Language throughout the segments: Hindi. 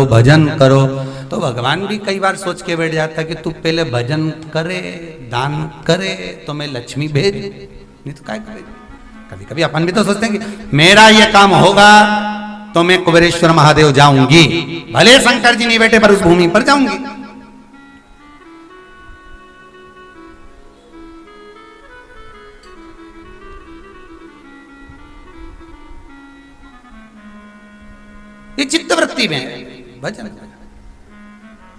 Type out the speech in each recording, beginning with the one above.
करो, भजन करो। तो भगवान भी कई बार सोच के बैठ जाता है कि तू पहले भजन करे, दान करे, तो मैं लक्ष्मी भेज, नहीं तो क्या करे। कभी कभी अपन भी तो सोचते हैं कि मेरा ये काम होगा तो मैं कुबेरेश्वर महादेव जाऊंगी, भले शंकर जी नहीं बैठे पर उस भूमि पर जाऊंगी। ये चित्तवृत्ति में भजन।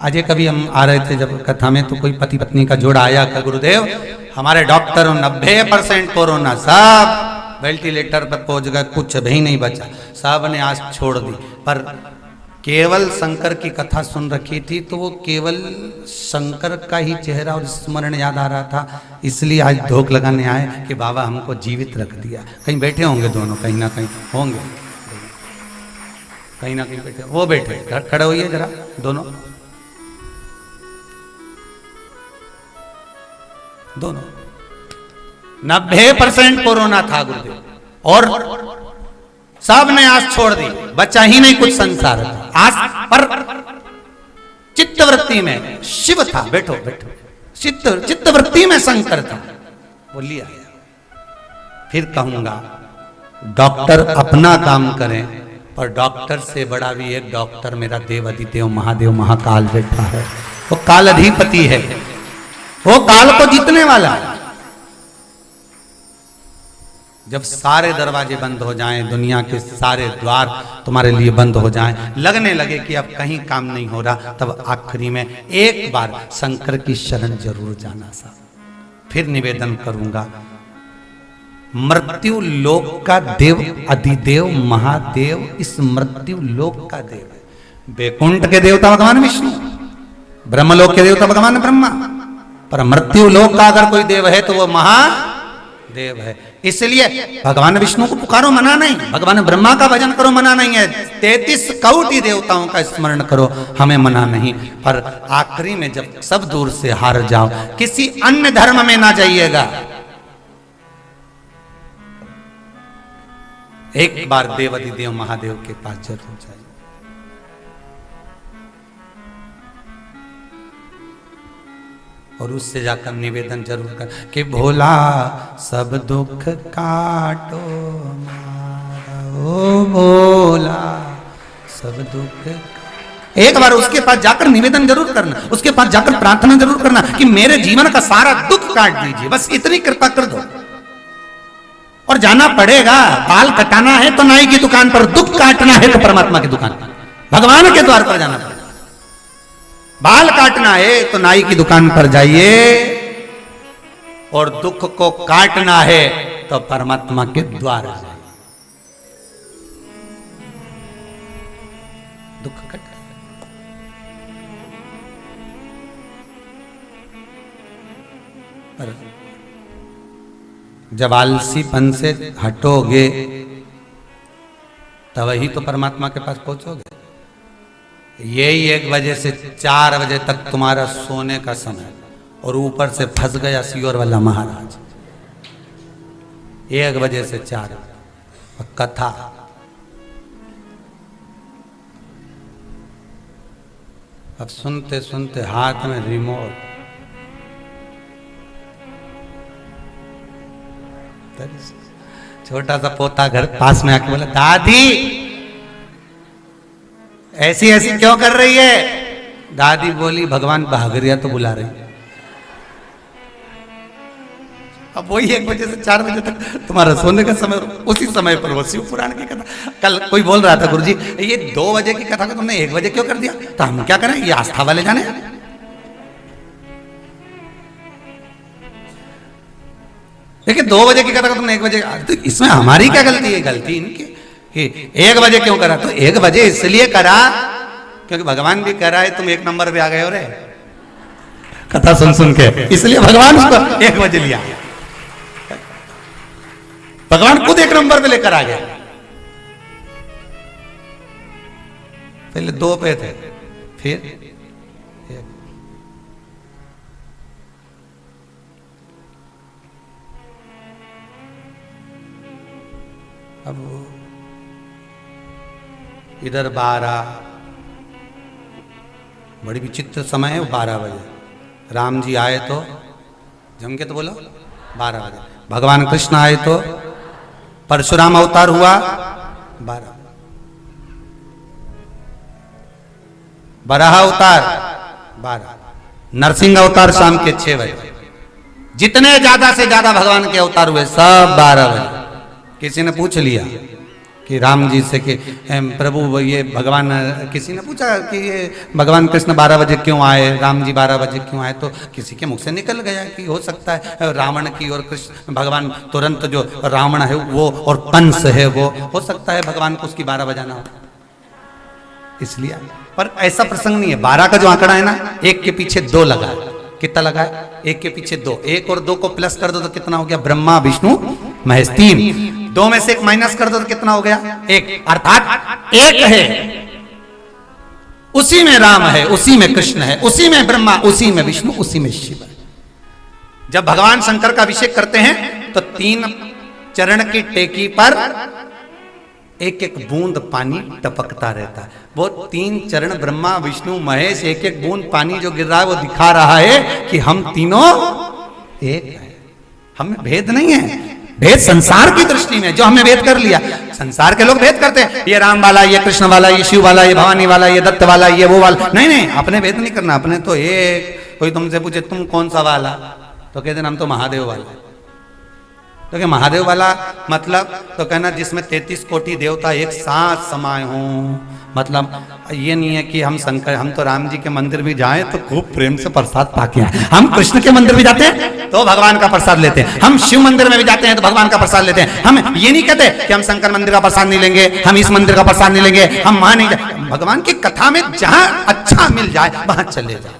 आज कभी हम आ रहे थे जब कथा में, तो कोई पति पत्नी का जोड़ा आया का गुरुदेव हमारे डॉक्टर 90% कोरोना, सब वेंटिलेटर पर पहुंच गए, कुछ भी नहीं बचा, सब ने आस छोड़ दी। पर केवल शंकर की कथा सुन रखी थी तो वो केवल शंकर का ही चेहरा और स्मरण याद आ रहा था, इसलिए आज धोख लगाने आए कि बाबा हमको जीवित रख दिया। कहीं बैठे होंगे दोनों, कहीं ना कहीं होंगे, कहीं ना कहीं बैठे, वो बैठे, खड़े होइए जरा दोनों, दोनों 90% कोरोना था गुरुदेव, और सब ने आस छोड़ दी, बचा ही नहीं कुछ संसार आस पर। चित्तवृत्ति में शिव था, बैठो बैठो, चित्तवृत्ति में शंकर था, बोलिए आया। फिर कहूंगा डॉक्टर अपना काम करें, पर डॉक्टर से बड़ा भी एक डॉक्टर मेरा देव अधिदेव महादेव महाकाल बैठा है, वो काल अधिपति है, वो काल को जीतने वाला है। जब सारे दरवाजे बंद हो जाएं, दुनिया के सारे द्वार तुम्हारे लिए बंद हो जाएं, लगने लगे कि अब कहीं काम नहीं हो रहा, तब आखिरी में एक बार शंकर की शरण जरूर जाना साहब। फिर निवेदन करूंगा, मृत्यु लोक का देव अधिदेव महादेव इस मृत्यु लोक का देव है। वैकुंठ के देवता भगवान विष्णु, ब्रह्मलोक के देवता भगवान ब्रह्मा, पर मृत्यु लोक का अगर कोई देव है तो वो महादेव है। इसलिए भगवान विष्णु को पुकारो, मना नहीं, भगवान ब्रह्मा का भजन करो, मना नहीं है, 33 कोटि देवताओं का स्मरण करो, हमें मना नहीं। पर आखिरी में जब सब दूर से हार जाओ, किसी अन्य धर्म में ना जाइएगा, एक बार देव अधिदेव महादेव के पास जरूर जाइए। और उससे जाकर निवेदन जरूर कर कि भोला सब दुख काटो मारा, ओ भोला सब दुख। एक बार उसके पास जाकर निवेदन जरूर करना, उसके पास जाकर प्रार्थना जरूर करना कि मेरे जीवन का सारा दुख काट दीजिए, बस इतनी कृपा कर दो। और जाना पड़ेगा, बाल कटाना है तो नाई की दुकान पर, दुख काटना है तो परमात्मा की दुकान पर, भगवान के द्वार पर जाना पड़ेगा। बाल काटना है तो नाई की दुकान पर जाइए, और दुख को काटना है तो परमात्मा के द्वार जाइए। दुख कट, पर जब आलसीपन से हटोगे तब ही तो परमात्मा के पास पहुंचोगे। यही 1 बजे से 4 बजे तक तुम्हारा सोने का समय, और ऊपर से फंस गया सियोर वाला महाराज। 1 बजे से 4 कथा, अब सुनते सुनते हाथ में रिमोट, छोटा सा पोता घर पास में आके बोला, दादी ऐसी ऐसी क्यों कर रही है? दादी बोली, भगवान भागरिया तो बुला रही। अब वही 1 बजे से 4 बजे तक तुम्हारा सोने का समय, उसी समय पर वो शिव पुराण की कथा। कल कोई बोल रहा था, गुरुजी ये 2 बजे की कथा को तुमने 1 बजे क्यों कर दिया? तो हम क्या करें, ये आस्था वाले जाने। देखिए 2 बजे की कथा को तुमने 1 बजे, तो इसमें हमारी क्या गलती है? गलती इनकी कि 1 बजे क्यों करा? तो 1 बजे इसलिए करा क्योंकि भगवान भी कह रहा है तुम 1 नंबर पे आ गए हो रे कथा सुन सुन के, इसलिए भगवान उसको 1 बजे लिया। भगवान खुद 1 नंबर पे लेकर आ गया। पहले 2 पे थे, फिर 1। अब इधर 12, बड़ी विचित्र समय है, 12 बजे राम जी आए तो जम के तो बोलो 12 बजे, भगवान कृष्ण आए तो परशुराम अवतार हुआ 12, बराह अवतार 12, नरसिंह अवतार शाम के 6 बजे। जितने ज्यादा से ज्यादा भगवान के अवतार हुए सब 12 बजे। किसी ने पूछ लिया कि राम जी से कि प्रभु ये भगवान, किसी ने पूछा कि ये भगवान कृष्ण 12 बजे क्यों आए, राम जी 12 बजे क्यों आए, तो किसी के मुख से निकल गया कि हो सकता है रावण की और कृष्ण भगवान तुरंत जो रावण है वो और कंस है वो हो सकता है भगवान को उसकी 12 बजाना हो इसलिए। पर ऐसा प्रसंग नहीं है। 12 का जो आंकड़ा है ना, एक के पीछे 2 लगा है। कितना लगा है? एक के पीछे 2, 1 और 2 को प्लस कर दो तो कितना हो गया? ब्रह्मा विष्णु महेश 3, 2 में से 1 माइनस कर दो तो कितना हो गया? 1, अर्थात 1 है, उसी में राम है, उसी में कृष्ण है, उसी में ब्रह्मा, उसी में विष्णु, उसी में शिव है। जब भगवान शंकर का अभिषेक करते हैं तो 3 चरण की टेकी पर एक एक बूंद पानी टपकता रहता है। वो 3 चरण ब्रह्मा विष्णु महेश, एक एक बूंद पानी जो गिर रहा है वो दिखा रहा है कि हम तीनों एक हैं, हमें भेद नहीं है। भेद संसार की दृष्टि में जो हमने भेद कर लिया, संसार के लोग भेद करते हैं, ये राम वाला, ये कृष्ण वाला, ये शिव वाला, ये भवानी वाला, ये दत्त वाला, ये वो वाला। नहीं नहीं, अपने भेद नहीं करना, अपने तो एक। कोई तुमसे पूछे तुम कौन सा वाला, तो कहते हम तो महादेव वाला। तो क्या महादेव वाला मतलब? तो कहना जिसमें 33 कोटि देवता एक साथ समाये हों। मतलब ये नहीं है कि हम शंकर, हम तो राम जी के मंदिर भी जाएं तो खूब प्रेम से प्रसाद पाके आए, हम कृष्ण के मंदिर भी जाते हैं तो भगवान का प्रसाद लेते हैं, हम शिव मंदिर में भी जाते हैं तो भगवान का प्रसाद लेते हैं। हम ये नहीं कहते कि हम शंकर मंदिर का प्रसाद नहीं लेंगे, हम इस मंदिर का प्रसाद नहीं लेंगे, हम वहां नहीं जाए। भगवान की कथा में जहां अच्छा मिल जाए वहां चले जाए,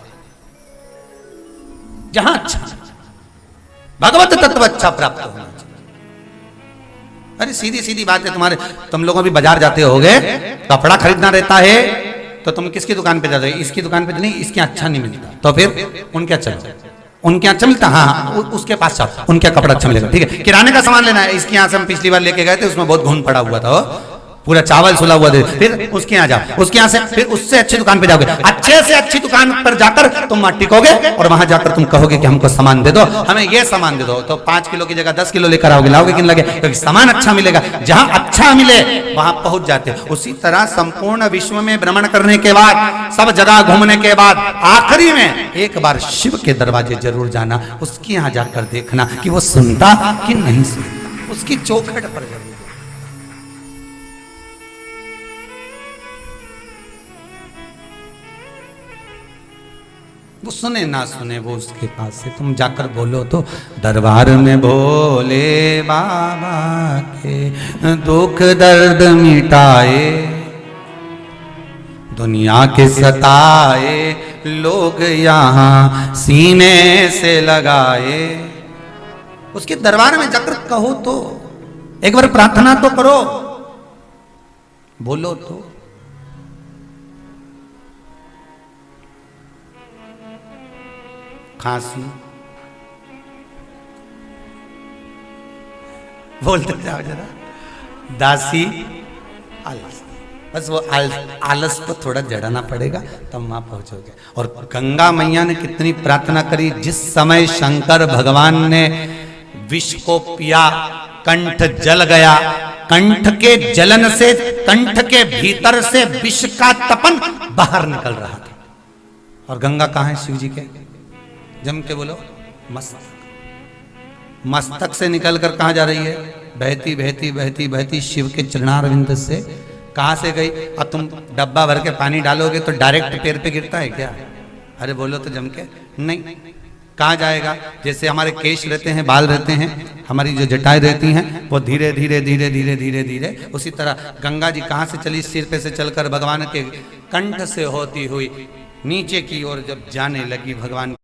जहां अच्छा भगवत तत्व अच्छा प्राप्त होना। अरे सीधी सीधी बात है, तुम लोगों भी बाजार जाते होगे, कपड़ा खरीदना रहता है तो तुम किसकी दुकान पे जाते हो? इसकी दुकान पे नहीं, इसके अच्छा नहीं मिलता तो फिर उनके अच्छा, उनके अच्छा मिलता, हाँ उसके पास जाओ, उनके कपड़ा अच्छा मिलेगा। ठीक है, किराने का सामान लेना है, इसके यहाँ से हम पिछली बार लेके गए थे, उसमें बहुत घुन पड़ा हुआ था, पूरा चावल सुला हुआ दे। फिर उसके यहाँ जाओ, उसके यहाँ से फिर उससे अच्छी दुकान पे जाओगे, अच्छे से अच्छी दुकान पर जाकर तुम वहां टिकोगे और वहां जाकर तुम कहोगे कि हमको सामान दे दो, हमें ये सामान दे दो, तो 5 किलो की जगह 10 किलो लेकर आओगे, लाओगे कि नहीं लगे? क्योंकि सामान अच्छा मिलेगा, जहां अच्छा मिले वहां पहुंच जाते हो। उसी तरह संपूर्ण विश्व में भ्रमण करने के बाद, सब जगह घूमने के बाद, आखिरी में एक बार शिव के दरवाजे जरूर जाना, उसके यहाँ जाकर देखना कि वो सुनता कि नहीं सुनता, उसकी चौखट पर जरूर। वो सुने ना सुने, वो उसके पास से तुम जाकर बोलो तो दरबार में भोले बाबा के दुख दर्द मिटाए, दुनिया के सताए लोग यहाँ सीने से लगाए। उसके दरबार में जाकर कहो तो, एक बार प्रार्थना तो करो, बोलो तो। खांसी बोलते जाओ जरा, दासी आलस, बस वो आलस को थोड़ा जड़ाना पड़ेगा तब वहां पहुंचोगे। और गंगा मैया ने कितनी प्रार्थना करी, जिस समय शंकर भगवान ने विष को पिया, कंठ जल गया, कंठ के जलन से कंठ के भीतर से विष का तपन बाहर निकल रहा था। और गंगा कहाँ है शिव जी के? जम के बोलो, मस्तक। मस्तक से निकलकर कहां जा रही है? बहती बहती बहती बहती शिव के चरणारविंद से। कहां से गई? अब तुम डब्बा भर के पानी डालोगे तो डायरेक्ट पैर पे गिरता है क्या? अरे बोलो तो जम के, नहीं। कहां जाएगा? जैसे हमारे केश रहते हैं, बाल रहते हैं, हमारी जो जटाएं रहती हैं, वो धीरे धीरे धीरे धीरे धीरे धीरे, उसी तरह गंगा जी कहां से चली? सिर पे से चलकर भगवान के कंठ से होती हुई नीचे की ओर जब जाने लगी, भगवान